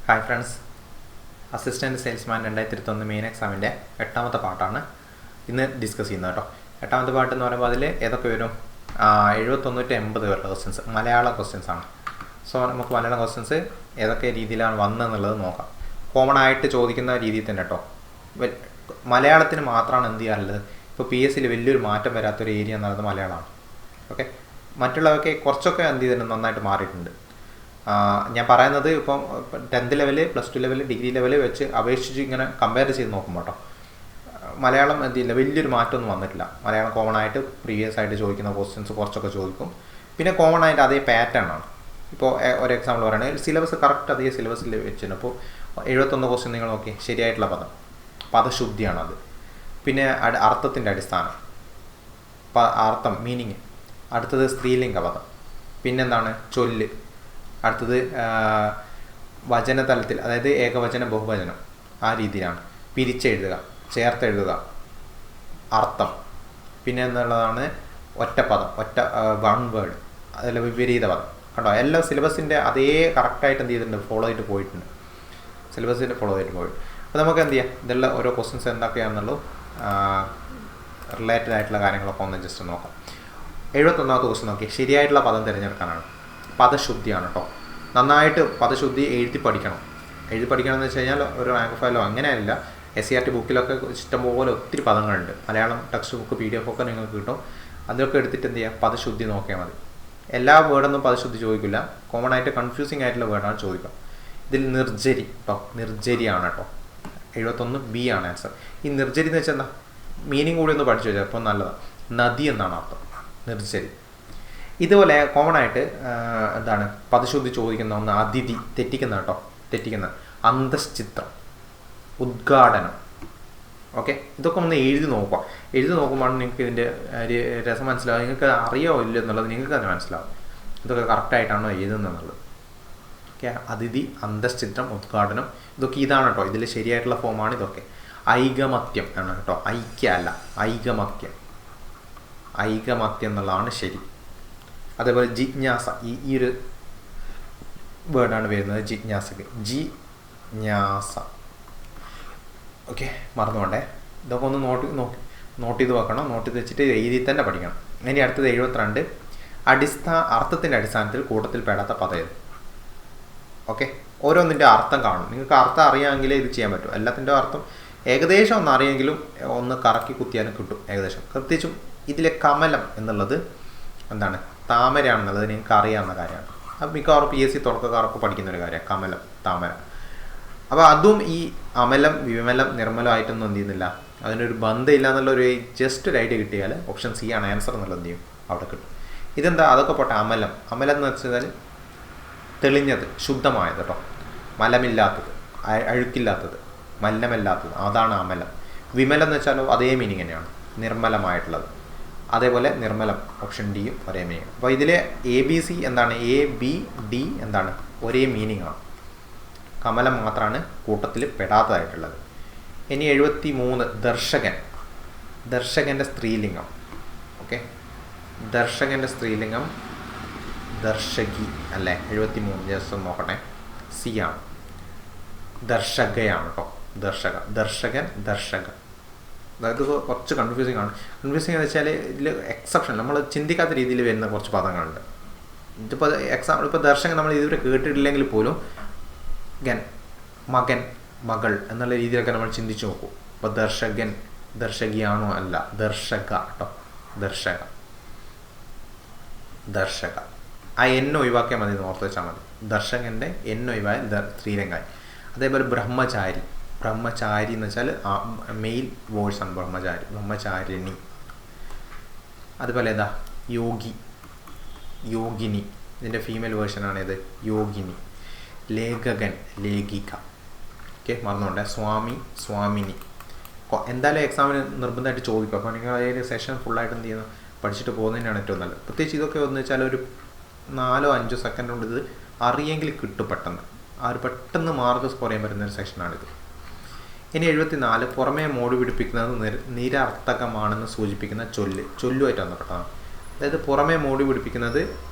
Hi friends, assistant salesman 2021 main എക്സാമിൻ്റെ 8ാമത്തെ പാർട്ടാണ് ഇന്ന് ഡിസ്കസ് ചെയ്യുന്നത് കേട്ടോ. 8ാമത്തെ പാർട്ട് എന്ന് പറയുമ്പോൾ അതിൽ ഏതൊക്കെ വരും? 70-80 പേരുടെ ക്വസ്റ്റ്യൻസ് മലയാള ക്വസ്റ്റ്യൻസ് ആണ്. സോ നമുക്ക് മലയാളം ക്വസ്റ്റ്യൻസ് ഏതൊക്കെ രീതിയിലാണ് വന്നതെന്നുള്ളത് നോക്കാം. കോമൺ ആയിട്ട് ചോദിക്കുന്ന രീതിയിൽ തന്നെ കേട്ടോ. മലയാളത്തിന് മാത്രമാണ് എന്ത് ചെയ്യാറുള്ളത്? ഇപ്പോൾ PSCയിൽ വലിയൊരു മാറ്റം വരാത്തൊരു ഏരിയ എന്ന് പറയുന്നത് മലയാളമാണ്. ഓക്കെ, മറ്റുള്ളവർക്ക് കുറച്ചൊക്കെ എന്ത് ചെയ്തിട്ടുണ്ട്, നന്നായിട്ട് മാറിയിട്ടുണ്ട്. ഞാൻ പറയുന്നത് ഇപ്പം 10th level, +2 level, degree level വെച്ച് അപേക്ഷിച്ച് ഇങ്ങനെ കമ്പയർ ചെയ്ത് നോക്കുമ്പോൾ കേട്ടോ, മലയാളം എന്ത് ചെയ്യില്ല, വലിയൊരു മാറ്റമൊന്നും വന്നിട്ടില്ല. മലയാളം കോമൺ ആയിട്ട് പ്രീവിയസ് ആയിട്ട് ചോദിക്കുന്ന ക്വസ്റ്റ്യൻസ് കുറച്ചൊക്കെ ചോദിക്കും. പിന്നെ കോമൺ ആയിട്ട് അതേ പാറ്റേൺ ആണ്. ഇപ്പോൾ ഒരു എക്സാമ്പിൾ പറയുകയാണെങ്കിൽ സിലബസ് കറക്റ്റ് അതേ സിലബസിൽ വെച്ചിട്ടുണ്ട്. അപ്പോൾ 71 ക്വസ്റ്റ്യൻ നിങ്ങൾ നോക്കി, ശരിയായിട്ടുള്ള പദശുദ്ധിയാണത്. പിന്നെ അർത്ഥത്തിൻ്റെ അടിസ്ഥാനം, അർത്ഥം, മീനിങ്. അടുത്തത് സ്ത്രീലിംഗ പദം. പിന്നെന്താണ്? ചൊല്ല്. അടുത്തത് വചനതലത്തിൽ, അതായത് ഏകവചനം, ബഹുവചനം, ആ രീതിയിലാണ്. പിരിച്ചെഴുതുക, ചേർത്തെഴുതുക, അർത്ഥം. പിന്നെ എന്നുള്ളതാണ് ഒറ്റപ്പദം, വൺ വേർഡ്, അതിൽ വിപരീത പദം. കണ്ടോ, എല്ലാ സിലബസിൻ്റെ അതേ കറക്റ്റായിട്ട് എന്ത് ചെയ്തിട്ടുണ്ട്, ഫോളോ ചെയ്തിട്ട് പോയിട്ടുണ്ട്. സിലബസിൻ്റെ ഫോളോ ചെയ്തിട്ട് പോയിട്ട് അപ്പോൾ നമുക്ക് എന്ത് ചെയ്യാം, ഇതെല്ലാം ഓരോ ക്വസ്റ്റ്യൻസ് എന്തൊക്കെയാണെന്നുള്ളൂ റിലേറ്റഡ് ആയിട്ടുള്ള കാര്യങ്ങളൊക്കെ ഒന്ന് ജസ്റ്റ് നോക്കാം. 71ാമത്തെ ക്വസ്റ്റ്യൻ നോക്കി, ശരിയായിട്ടുള്ള പദം തിരഞ്ഞെടുക്കാനാണ്. പദശുദ്ധിയാണ് കേട്ടോ. നന്നായിട്ട് പദശുദ്ധി എഴുതി പഠിക്കണം എന്ന് വെച്ച് കഴിഞ്ഞാൽ ഒരു റാങ്ക് ഫയലോ അങ്ങനെയല്ല. SCERT ബുക്കിലൊക്കെ ഇഷ്ടംപോലെ ഒത്തിരി പദങ്ങളുണ്ട്. മലയാളം ടെക്സ്റ്റ് ബുക്ക് PDF ഒക്കെ നിങ്ങൾക്ക് കിട്ടും. അതൊക്കെ എടുത്തിട്ട് എന്ത് ചെയ്യുക, പദശുദ്ധി നോക്കിയാൽ മതി. എല്ലാ വേർഡൊന്നും പദശുദ്ധി ചോദിക്കില്ല. കോമൺ ആയിട്ട് കൺഫ്യൂസിങ് ആയിട്ടുള്ള വേർഡാണ് ചോദിക്കുക. ഇതിൽ നിർജ്ജരി കേട്ടോ, നിർജ്ജരിയാണ് കേട്ടോ. 71B ആണ് ആൻസർ. ഈ നിർജ്ജരി എന്ന് വെച്ചാൽ എന്താ, മീനിങ് കൂടി ഒന്ന് പഠിച്ചു വെച്ചാൽ അപ്പോൾ നല്ലതാണ്. നദി എന്നാണ് അർത്ഥം, നിർജ്ജരി. ഇതുപോലെ കോമൺ ആയിട്ട് എന്താണ് പദശുദ്ധി ചോദിക്കുന്ന ഒന്ന് അതിഥി, തെറ്റിക്കുന്ന അന്തശ്ചിത്രം, ഉദ്ഘാടനം. ഓക്കെ, ഇതൊക്കെ ഒന്ന് എഴുതി നോക്കുമ്പോൾ നിങ്ങൾക്ക് ഇതിൻ്റെ ഒരു രസം മനസ്സിലാവും. നിങ്ങൾക്ക് അറിയാമോ ഇല്ല എന്നുള്ളത് നിങ്ങൾക്ക് തന്നെ മനസ്സിലാവും, ഇതൊക്കെ കറക്റ്റായിട്ടാണോ എഴുതുന്നത്. ഓക്കെ, അതിഥി, അന്തശ്ചിത്രം, ഉദ്ഘാടനം, ഇതൊക്കെ ഇതാണ് കേട്ടോ. ഇതിൽ ശരിയായിട്ടുള്ള ഫോമാണ് ഇതൊക്കെ. ഐകമത്യം ആണ് കേട്ടോ, ഐക്യ അല്ല, ഐകമത്യം എന്നുള്ളതാണ് ശരി. അതേപോലെ ജിജ്ഞാസ, ഈ ഒരു വേർഡാണ് വരുന്നത് ജിജ്ഞാസക്ക്, ജിജ്ഞാസ. ഓക്കെ, മറന്നുകൊണ്ടേ. ഇതൊക്കെ ഒന്ന് നോട്ട് ചെയ്ത് വെക്കണം. നോട്ട് ചെയ്ത് വെച്ചിട്ട് എഴുതി തന്നെ പഠിക്കണം. ഇനി അടുത്തത് 72, അർത്ഥത്തിൻ്റെ അടിസ്ഥാനത്തിൽ കൂട്ടത്തിൽ പെടാത്ത പദം ഏത്? ഓക്കെ, ഓരോന്നിൻ്റെ അർത്ഥം കാണും. നിങ്ങൾക്ക് അർത്ഥം അറിയാമെങ്കിലേ ഇത് ചെയ്യാൻ പറ്റും. എല്ലാത്തിൻ്റെ അർത്ഥം ഏകദേശം ഒന്ന് അറിയെങ്കിലും ഒന്ന് കറക്കി കുത്തിയാലും കിട്ടും ഏകദേശം. പ്രത്യേകിച്ചും ഇതിലെ കമലം എന്നുള്ളത് എന്താണ്, താമരയാണെന്നുള്ളത് നിങ്ങൾക്ക് അറിയാവുന്ന കാര്യമാണ്. അത് മിക്കവാറും PSC തുടക്കക്കാർക്ക് പഠിക്കുന്ന ഒരു കാര്യമാണ്, കമലം, താമര. അപ്പോൾ അതും ഈ അമലം, വിമലം, നിർമ്മലമായിട്ടൊന്നും എന്ത് ചെയ്യുന്നില്ല, അതിനൊരു ബന്ധമില്ല എന്നുള്ളൊരു ജസ്റ്റ് ഒരു ഐഡിയ കിട്ടിയാൽ ഓപ്ഷൻ C ആണ് ആൻസർ എന്നുള്ളത് എന്ത് ചെയ്യും, അവിടെ കിട്ടും. ഇതെന്താ, അതൊക്കെ പോട്ടെ. അമലം എന്ന് വെച്ചാൽ തെളിഞ്ഞത്, ശുദ്ധമായത് കേട്ടോ. മലമില്ലാത്തത്, അഴുക്കില്ലാത്തത്, മലിനമല്ലാത്തത്, അതാണ് അമലം. വിമലം എന്ന് വെച്ചാലോ അതേ മീനിങ് തന്നെയാണ്, നിർമ്മലമായിട്ടുള്ളത്. അതേപോലെ നിർമ്മലം, ഓപ്ഷൻ Dയും ഒരേ മീനിങ്. അപ്പോൾ ഇതിലെ ABC എന്താണ്, ABD എന്താണ്, ഒരേ മീനിങ് ആണ്. കമലം മാത്രമാണ് കൂട്ടത്തിൽ പെടാത്തതായിട്ടുള്ളത്. ഇനി 73, ദർശകൻ്റെ സ്ത്രീലിംഗം. ഓക്കെ, ദർശകൻ്റെ സ്ത്രീലിംഗം ദർശകി അല്ലേ? 73 ജസ്റ്റ് നോക്കട്ടെ, C ആണ്. ദർശകയാണ് കേട്ടോ, ദർശകൻ, ദർശക. അതായത് കുറച്ച് കൺഫ്യൂസിങ് ആണ്. കൺഫ്യൂസിങ് എന്ന് വെച്ചാൽ ഇതിൽ എക്സെപ്ഷൻ, നമ്മൾ ചിന്തിക്കാത്ത രീതിയിൽ വരുന്ന കുറച്ച് പദങ്ങളുണ്ട്. ഇതിപ്പോൾ എക്സാമ്പിൾ, ഇപ്പോൾ ദർശകൻ നമ്മൾ ഇതുവരെ കേട്ടിട്ടില്ലെങ്കിൽ പോലും മകൻ, മകൾ എന്നുള്ള രീതിയിലൊക്കെ നമ്മൾ ചിന്തിച്ച് നോക്കും. ഇപ്പോൾ ദർശകൻ, ദർശകിയാണോ? അല്ല, ദർശക കേട്ടോ, ദർശക. ആ എന്നെ ഒഴിവാക്കിയാൽ മതി, ഓർത്ത് വെച്ചാൽ മതി. ദർശകൻ്റെ എന്നെ ഒഴിവായ സ്ത്രീലിംഗായി. അതേപോലെ ബ്രഹ്മചാരി എന്ന് വെച്ചാൽ മെയിൽ വോയിസ് ആണ് ബ്രഹ്മചാരിണി. അതുപോലെ ഏതാ, യോഗിനി, ഇതിൻ്റെ ഫീമെയിൽ വേർഷനാണ് ഇത്, യോഗിനി. ലേഖകൻ, ലേഖിക. ഓക്കെ, മറന്നുകൊണ്ടേ. സ്വാമി, സ്വാമിനി. എന്തായാലും എക്സാമിന് നിർബന്ധമായിട്ട് ചോദിക്കും. അപ്പോൾ നിങ്ങൾ അതിൽ സെഷൻ ഫുള്ളായിട്ട് എന്ത് ചെയ്യുന്നു, പഠിച്ചിട്ട് പോകുന്നതിനാണ് ഏറ്റവും നല്ലത്. പ്രത്യേകിച്ച് ഇതൊക്കെ എന്ന് വെച്ചാൽ ഒരു 4-5 സെക്കൻഡ് കൊണ്ട് ഇത് അറിയെങ്കിൽ കിട്ടും പെട്ടെന്ന്. പെട്ടെന്ന് മാർക്ക് സ്കോർ ചെയ്യാൻ പറ്റുന്ന ഒരു സെക്ഷനാണിത്. ഇനി 74, പുറമേ മോടി പിടിപ്പിക്കുന്നത് നിരർത്ഥകമാണെന്ന് സൂചിപ്പിക്കുന്ന ചൊല്ലുമായിട്ട് ബന്ധപ്പെട്ടതാണ്. അതായത് പുറമേ മോടി പിടിപ്പിക്കുന്നത്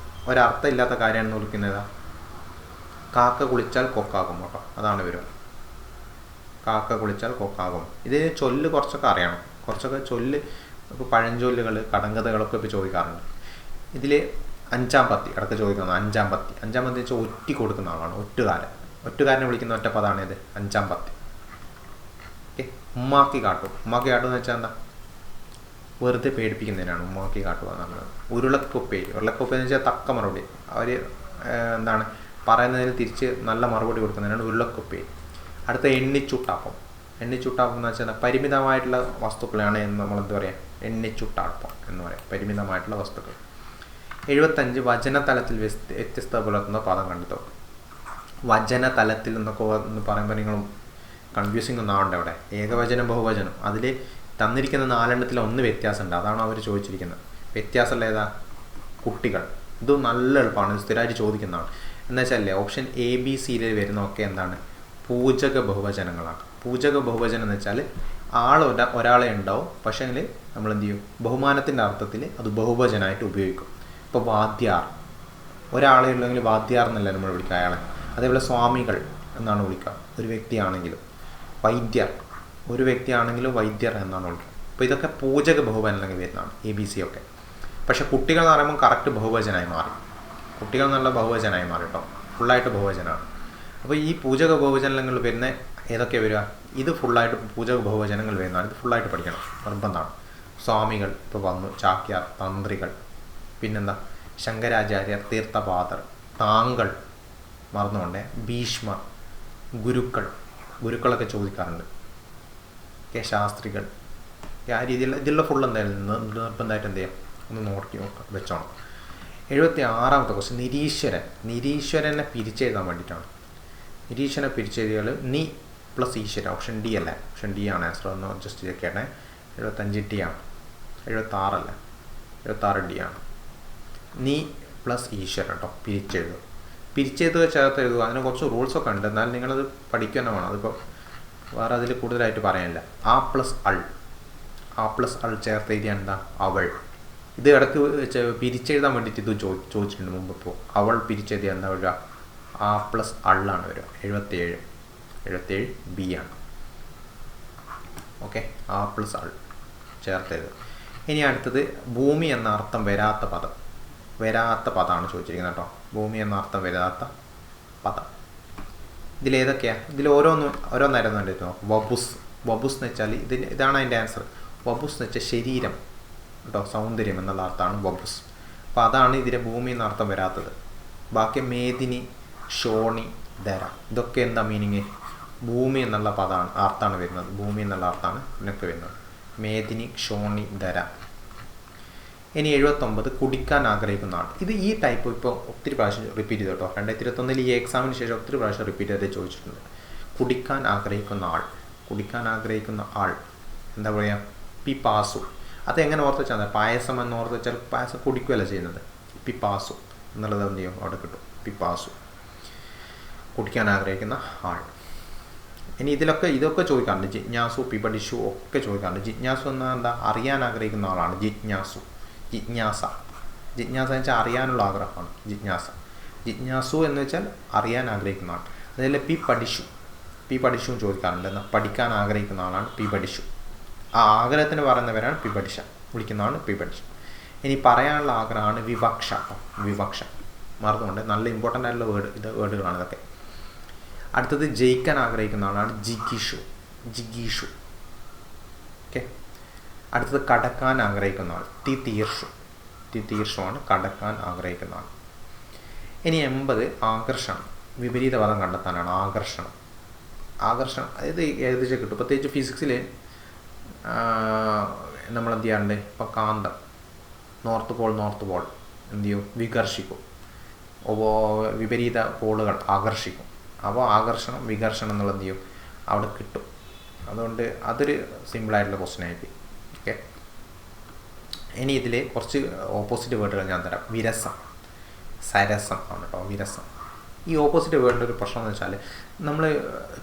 ഒരർത്ഥം ഇല്ലാത്ത കാര്യമാണെന്ന് വിളിക്കുന്നതാ, കാക്ക കുളിച്ചാൽ കൊക്കാകും കേട്ടോ, അതാണ് വരിക. കാക്ക കുളിച്ചാൽ കൊക്കാകും. ഇത് ചൊല്ല് കുറച്ചൊക്കെ അറിയണം, കുറച്ചൊക്കെ ചൊല്ല് ഇപ്പോൾ പഴഞ്ചൊല്ലുകൾ കടങ്കഥകളൊക്കെ ഇപ്പോൾ ചോദിക്കാറുണ്ട്. ഇതിൽ അഞ്ചാം പത്തി ഇടയ്ക്ക് ചോദിക്കുന്നത് അഞ്ചാം പത്തി വെച്ചാൽ ഒറ്റി കൊടുക്കുന്ന ആളാണ്, ഒറ്റുകാരനെ വിളിക്കുന്ന ഒറ്റ പദമാണ് ഇത് അഞ്ചാം പത്തി. ഓക്കെ. ഉമ്മാക്കി കാട്ടും എന്ന് വെച്ചാൽ എന്താ, വെറുതെ പേടിപ്പിക്കുന്നതിനാണ് ഉമ്മാക്കി കാട്ടുക എന്ന് പറഞ്ഞത്. ഉരുളക്കൊപ്പേരി എന്ന് വെച്ചാൽ തക്ക മറുപടി, അവർ എന്താണ് പറയുന്നതിന് തിരിച്ച് നല്ല മറുപടി കൊടുക്കുന്നതിനാണ് ഉരുളക്കൊപ്പേരി. അടുത്ത എണ്ണിച്ചുട്ടാപ്പം എന്ന് വെച്ചാൽ പരിമിതമായിട്ടുള്ള വസ്തുക്കളാണ് എന്ന് നമ്മളെന്ത് പറയാം, എണ്ണിച്ചുട്ടാപ്പം എന്ന് പറയാം, പരിമിതമായിട്ടുള്ള വസ്തുക്കൾ. 75 വചനതലത്തിൽ വ്യത്യസ്തത പുലർത്തുന്ന പദം കണ്ടെത്തും. വചനതലത്തിൽ എന്നൊക്കെ എന്ന് പറയുമ്പോൾ നിങ്ങൾ കൺഫ്യൂസിങ് ഒന്നാവണ്ട. അവിടെ ഏകവചനം ബഹുവചനം അതിൽ തന്നിരിക്കുന്ന 4 ഒന്ന് വ്യത്യാസമുണ്ട്, അതാണ് അവർ ചോദിച്ചിരിക്കുന്നത്. വ്യത്യാസമുള്ള ഏതാ, കുട്ടികൾ. ഇത് നല്ല എളുപ്പമാണ്, സ്ഥിരമായിട്ട് ചോദിക്കുന്നതാണ്. എന്ന് വെച്ചാൽ ഓപ്ഷൻ എ ബി സിയിൽ വരുന്നതൊക്കെ എന്താണ്, പൂജക ബഹുവചനങ്ങളാണ്. പൂജക ബഹുവചനം എന്ന് വെച്ചാൽ ഒരാളെ ഉണ്ടാവും, പക്ഷേ നമ്മൾ എന്ത് ചെയ്യും, ബഹുമാനത്തിൻ്റെ അർത്ഥത്തിൽ അത് ബഹുവചനമായിട്ട് ഉപയോഗിക്കും. ഇപ്പോൾ വാദ്യാർ, ഒരാളെ ഉള്ളെങ്കിൽ വാദ്യാർ എന്നല്ല നമ്മൾ വിളിക്കുക അയാളെ. അതേപോലെ സ്വാമികൾ എന്നാണ് വിളിക്കുക ഒരു വ്യക്തിയാണെങ്കിലും. വൈദ്യർ, ഒരു വ്യക്തിയാണെങ്കിലും വൈദ്യർ എന്നാണ് വിളിക്കുക. അപ്പോൾ ഇതൊക്കെ പൂജക ബഹുവചനങ്ങൾ വരുന്നതാണ് എ ബി സി ഒക്കെ. പക്ഷേ കുട്ടികൾ എന്ന് പറയുമ്പോൾ കറക്റ്റ് ബഹുവചനമായി മാറി, കുട്ടികൾ എന്നുള്ള ബഹുവചനമായി മാറി കേട്ടോ, ഫുള്ളായിട്ട് ബഹുവചനമാണ്. അപ്പോൾ ഈ പൂജക ബഹുവചനങ്ങൾ വരുന്ന ഏതൊക്കെ വരിക, ഇത് ഫുള്ളായിട്ട് പൂജക ബഹുവചനങ്ങൾ വരുന്നതാണ്, ഇത് ഫുള്ളായിട്ട് പഠിക്കണം, നിർബന്ധമാണ്. സ്വാമികൾ ഇപ്പോൾ വന്നു, ചാക്യാർ, തന്ത്രികൾ, പിന്നെന്താ ശങ്കരാചാര്യർ, തീർത്ഥപാദർ, താങ്കൾ മറന്നുകൊണ്ടേ, ഭീഷ്മർ, ഗുരുക്കളൊക്കെ ചോദിക്കാറുണ്ട്. ശാസ്ത്രികൾ, ആ രീതിയിലുള്ള ഇതിലുള്ള ഫുൾ എന്തായാലും നിർബന്ധമായിട്ട് എന്ത് ചെയ്യാം, ഒന്ന് നോക്കി വെച്ചോണം. 76ാമത്തെ ക്വസ്റ്റ്യൻ നിരീശ്വരനെ പിരിച്ചെഴുതാൻ വേണ്ടിയിട്ടാണ്. നിരീശ്വരനെ പിരിച്ചെഴുതിയാൽ നീ പ്ലസ് ഈശ്വര, ഓപ്ഷൻ ഡി അല്ലേ, ഓപ്ഷൻ ഡി ആണ് ആൻസർ. ഒന്ന് ജസ്റ്റ് ചെക്കേട്ടെ. 75 ഡി ആണ്, 76 അല്ല, 76 ഡി ആണ്. നീ പ്ലസ് ഈശ്വര കേട്ടോ, പിരിച്ചെഴുതുക ചേർത്ത് എഴുതുക. അതിന് കുറച്ച് റൂൾസൊക്കെ ഉണ്ട്, എന്നാൽ നിങ്ങളത് പഠിക്കുക തന്നെ വേണം. അതിപ്പോൾ വേറെ അതിൽ കൂടുതലായിട്ട് പറയാനില്ല. ആ പ്ലസ് അൾ ചേർത്ത് എഴുതിയാൽ എന്താ, അവൾ. ഇത് ഇടയ്ക്ക് പിരിച്ചെഴുതാൻ വേണ്ടിയിട്ട് ഇത് ചോദിച്ചിട്ടുണ്ട് മുമ്പ്. ഇപ്പോൾ അവൾ പിരിച്ചെഴുതിയാൽ എന്താ വരിക, ആ പ്ലസ് അള്ളാണ് വരിക. 77 ബി ആണ്. ഓക്കെ, ആ പ്ലസ് അൾ ചേർത്തെഴുതുക. ഇനി അടുത്തത് ഭൂമി എന്ന അർത്ഥം വരാത്ത പദമാണ് ചോദിച്ചിരിക്കുന്നത് കേട്ടോ. ഭൂമി എന്ന അർത്ഥം വരാത്ത പദം ഇതിലേതൊക്കെയാണ്, ഇതിൽ ഓരോന്നായിരുന്നു കണ്ടിട്ടോ. വബുസ് എന്ന് വെച്ചാൽ ഇതാണ് അതിൻ്റെ ആൻസർ. വബുസ് എന്ന് വെച്ചാൽ ശരീരം കേട്ടോ, സൗന്ദര്യം എന്നുള്ള അർത്ഥമാണ് വബുസ്. അപ്പോൾ അതാണ് ഇതിലെ ഭൂമി എന്ന അർത്ഥം വരാത്തത്. ബാക്കി മേദിനി, ഷോണി, ധര, ഇതൊക്കെ എന്താ മീനിങ്, ഭൂമി എന്നുള്ള പദമാണ്, അർത്ഥമാണ് വരുന്നത്. ഭൂമി എന്നുള്ള അർത്ഥമാണ് ഇതിനൊക്കെ വരുന്നത്. മേദിനി, ഷോണി, ധര. ഇനി 79 കുടിക്കാൻ ആഗ്രഹിക്കുന്ന ആൾ. ഇത് ഈ ടൈപ്പ് ഇപ്പോൾ ഒത്തിരി പ്രാവശ്യം റിപ്പീറ്റ് ചെയ്തു കേട്ടോ. 2021 ഈ എക്സാമിന് ശേഷം ഒത്തിരി പ്രാവശ്യം റിപ്പീറ്റ് ചെയ്ത് ചോദിച്ചിട്ടുണ്ട്. കുടിക്കാൻ ആഗ്രഹിക്കുന്ന ആൾ എന്താ പറയുക, പിപാസു. അതെങ്ങനെ ഓർത്ത് വെച്ചാൽ പായസം എന്ന് ഓർത്ത് വെച്ചാൽ പായസം കുടിക്കുകയല്ല ചെയ്യുന്നത്. പിപാസു എന്നുള്ളത് എന്ത് ചെയ്യും, അവിടെ കിട്ടും. പിപാസു, കുടിക്കാൻ ആഗ്രഹിക്കുന്ന ആൾ. ഇനി ഇതൊക്കെ ചോദിക്കാറുണ്ട്. ജിജ്ഞാസു, പിപഠിഷു ഒക്കെ ചോദിക്കാറുണ്ട്. ജിജ്ഞാസു എന്നാൽ എന്താ, അറിയാൻ ആഗ്രഹിക്കുന്ന ആളാണ് ജിജ്ഞാസ എന്ന് വെച്ചാൽ അറിയാനുള്ള ആഗ്രഹമാണ് ജിജ്ഞാസു എന്ന് വെച്ചാൽ അറിയാൻ ആഗ്രഹിക്കുന്ന ആൾ. അതേപോലെ പിപഠിഷുവും ചോദിക്കാറുണ്ട്. എന്നാൽ പഠിക്കാൻ ആഗ്രഹിക്കുന്ന ആളാണ് പിപഠിഷു. ആ ആഗ്രഹത്തിന് പറയുന്നവരാണ് പിപഠിഷ, വിളിക്കുന്നതാണ് പിപഠിഷ. ഇനി പറയാനുള്ള ആഗ്രഹമാണ് വിവക്ഷ. മറന്നുകൊണ്ട് നല്ല ഇമ്പോർട്ടൻ്റ് ആയിട്ടുള്ള വേർഡുകളാണ് ഇതൊക്കെ. അടുത്തത് ജയിക്കാൻ ആഗ്രഹിക്കുന്ന ആളാണ് ജിഗീഷു. ഓക്കെ. അടുത്തത് കടക്കാൻ ആഗ്രഹിക്കുന്ന ആൾ തിതീർഷുമാണ് കടക്കാൻ ആഗ്രഹിക്കുന്ന ആൾ. ഇനി 80 ആകർഷണം, വിപരീത പദം കണ്ടെത്താനാണ്. ആകർഷണം അതായത് ഏകദേശം കിട്ടും. പ്രത്യേകിച്ച് ഫിസിക്സിൽ നമ്മൾ എന്ത് ചെയ്യാറുണ്ട്, ഇപ്പോൾ കാന്തം നോർത്ത് പോൾ എന്ത് ചെയ്യും, വികർഷിക്കും. വിപരീത പോളുകൾ ആകർഷിക്കും. അപ്പോൾ ആകർഷണം വികർഷണം എന്നുള്ളത് എന്ത് ചെയ്യും, അവിടെ കിട്ടും. അതുകൊണ്ട് അതൊരു സിമ്പിളായിട്ടുള്ള ക്വസ്റ്റ്യൻ ആയിട്ട്. ഓക്കെ. ഇനി ഇതിൽ കുറച്ച് ഓപ്പോസിറ്റ് വേർഡുകൾ ഞാൻ തരാം. വിരസം, സരസം ആണ് കേട്ടോ. വിരസം. ഈ ഓപ്പോസിറ്റ് വേർഡിൻ്റെ ഒരു പ്രശ്നം എന്ന് വെച്ചാൽ നമ്മൾ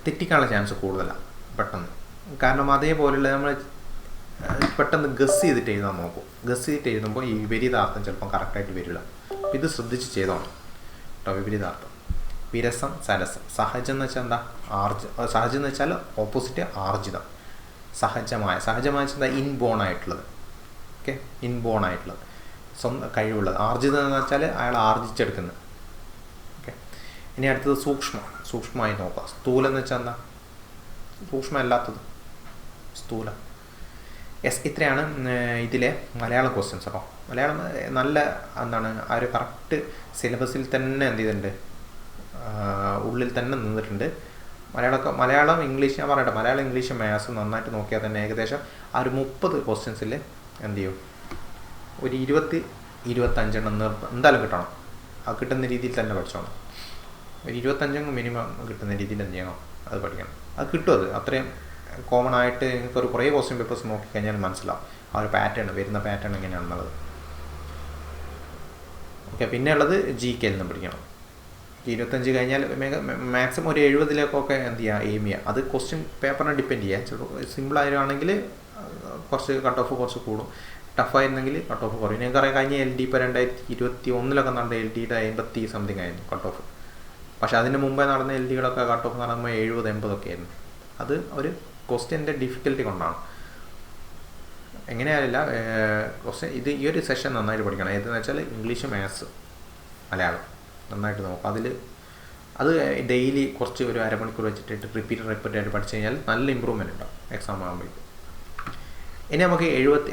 തെറ്റിക്കാനുള്ള ചാൻസ് കൂടുതലാണ് പെട്ടെന്ന്. കാരണം അതേപോലെയുള്ള നമ്മൾ പെട്ടെന്ന് ഗസ് ചെയ്തിട്ട് എഴുതാൻ നോക്കും. ഗസ് ചെയ്തിട്ട് എഴുതുമ്പോൾ ഈ വിപരീതാർത്ഥം ചിലപ്പം കറക്റ്റായിട്ട് വരില്ല. ഇത് ശ്രദ്ധിച്ച് ചെയ്തോണം കേട്ടോ. വിപരീതാർത്ഥം വിരസം സരസം. സഹജം എന്ന് വെച്ചാൽ എന്താ? സഹജം എന്ന് വെച്ചാൽ ഓപ്പോസിറ്റ് ആർജിതം. സഹജമായ വെച്ചാൽ ഇൻബോൺ ആയിട്ടുള്ളത്. ഓക്കെ, ഇൻബോൺ ആയിട്ടുള്ളത്, സ്വന്തം കഴിവുള്ളത്. ആർജിതം എന്ന് വെച്ചാൽ അയാൾ ആർജിച്ചെടുക്കുന്നത്. ഓക്കെ, ഇനി അടുത്തത് സൂക്ഷ്മമായി നോക്കുക. സ്ഥൂലം എന്ന് വെച്ചാൽ എന്താ? സൂക്ഷ്മമല്ലാത്തത്, സ്ഥൂലം. ഇത്രയാണ് ഇതിലെ മലയാളം ക്വസ്റ്റ്യൻസ്. കേട്ടോ, മലയാളം നല്ല എന്താണ്, ആ ഒരു കറക്റ്റ് സിലബസിൽ തന്നെ എന്ത് ചെയ്തിട്ടുണ്ട്, ഉള്ളിൽ തന്നെ നിന്നിട്ടുണ്ട്. മലയാളം ഇംഗ്ലീഷ് ഞാൻ പറയട്ടെ, മലയാളം ഇംഗ്ലീഷ് മാത്സ് നന്നായിട്ട് നോക്കിയാൽ തന്നെ ഏകദേശം ആ ഒരു 30 ക്വസ്റ്റ്യൻസിൽ എന്ത് ചെയ്യും, ഒരു 20-25 എന്തായാലും കിട്ടണം. അത് കിട്ടുന്ന രീതിയിൽ തന്നെ പഠിച്ചോണം. ഒരു 25 മിനിമം കിട്ടുന്ന രീതിയിൽ എന്ത് ചെയ്യണം, അത് പഠിക്കണം. അത് കിട്ടും. അത് അത്രയും കോമൺ ആയിട്ട് നിങ്ങൾക്കൊരു കുറേ ക്വസ്റ്റ്യൻ പേപ്പേഴ്സ് നോക്കിക്കഴിഞ്ഞാൽ മനസ്സിലാവും ആ ഒരു പാറ്റേൺ, വരുന്ന പാറ്റേൺ എങ്ങനെയാണെന്നുള്ളത്. ഓക്കെ, പിന്നെ ഉള്ളത് GK നിന്ന് പഠിക്കണം. 25 കഴിഞ്ഞാൽ മാക്സിമം ഒരു 70-ലേക്കൊക്കെ എന്ത് ചെയ്യുക, എയിം ചെയ്യുക. അത് ക്വസ്റ്റ്യൻ പേപ്പറിനെ ഡിപ്പെൻഡ് ചെയ്യുക. ചിലപ്പോൾ സിമ്പിളായിരുവാണെങ്കിൽ കുറച്ച് കട്ട് ഓഫ് കുറച്ച് കൂടും, ടഫായിരുന്നെങ്കിൽ കട്ട് ഓഫ് കുറയും. നിങ്ങൾക്കറിയാം കഴിഞ്ഞ LD ഇപ്പോൾ 2021 നടന്ന LDയുടെ 80 സംതിങ് ആയിരുന്നു കട്ട് ഓഫ്. പക്ഷെ അതിന് മുമ്പേ നടന്ന LDകളൊക്കെ കട്ട് ഓഫ് നടക്കുമ്പോൾ 70-80 ഒക്കെ ആയിരുന്നു. അത് ഒരു ക്വസ്റ്റ്യൻ്റെ ഡിഫിക്കൽട്ടി കൊണ്ടാണ്. എങ്ങനെയാവില്ല ക്വസ്റ്റ്യൻ ഇത് ഈ ഒരു സെഷൻ നന്നായിട്ട് പഠിക്കണം. ഏതെന്ന് വെച്ചാൽ ഇംഗ്ലീഷ്, മാത്സ്, മലയാളം നന്നായിട്ട് നോക്കാം. അത് ഡെയിലി കുറച്ച് ഒരു അരമണിക്കൂർ വെച്ചിട്ട് റിപ്പീറ്റ് ആയിട്ട് പഠിച്ചു കഴിഞ്ഞാൽ നല്ല ഇമ്പ്രൂവ്മെൻറ്റ് ഉണ്ടാവും എക്സാം ആകുമ്പോഴേക്കും. ഇനി നമുക്ക്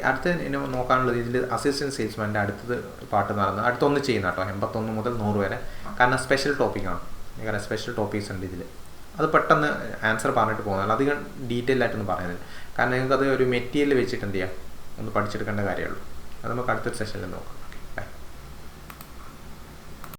അടുത്ത ഇനി നോക്കാനുള്ളത് ഇതിൽ അസിസ്റ്റൻറ്റ് സെയിൽസ്മാൻ്റെ അടുത്തത് പാട്ട് നടന്നത് അടുത്തൊന്ന് ചെയ്യുന്ന കേട്ടോ, 81 മുതൽ 100 വരെ. കാരണം സ്പെഷ്യൽ ടോപ്പിക്കാണ്, കാരണം സ്പെഷ്യൽ ടോപ്പിക്സ് ഉണ്ട് ഇതിൽ. അത് പെട്ടെന്ന് ആൻസർ പറഞ്ഞിട്ട് പോകുന്നത്, അധികം ഡീറ്റെയിൽ ആയിട്ടൊന്നും പറയുന്നില്ല. കാരണം നിങ്ങൾക്കത് ഒരു മെറ്റീരിയൽ വെച്ചിട്ട് എന്ത് ചെയ്യാം, ഒന്ന് പഠിച്ചെടുക്കേണ്ട കാര്യമുള്ളൂ. അത് നമുക്ക് അടുത്തൊരു സെഷനിൽ നോക്കാം.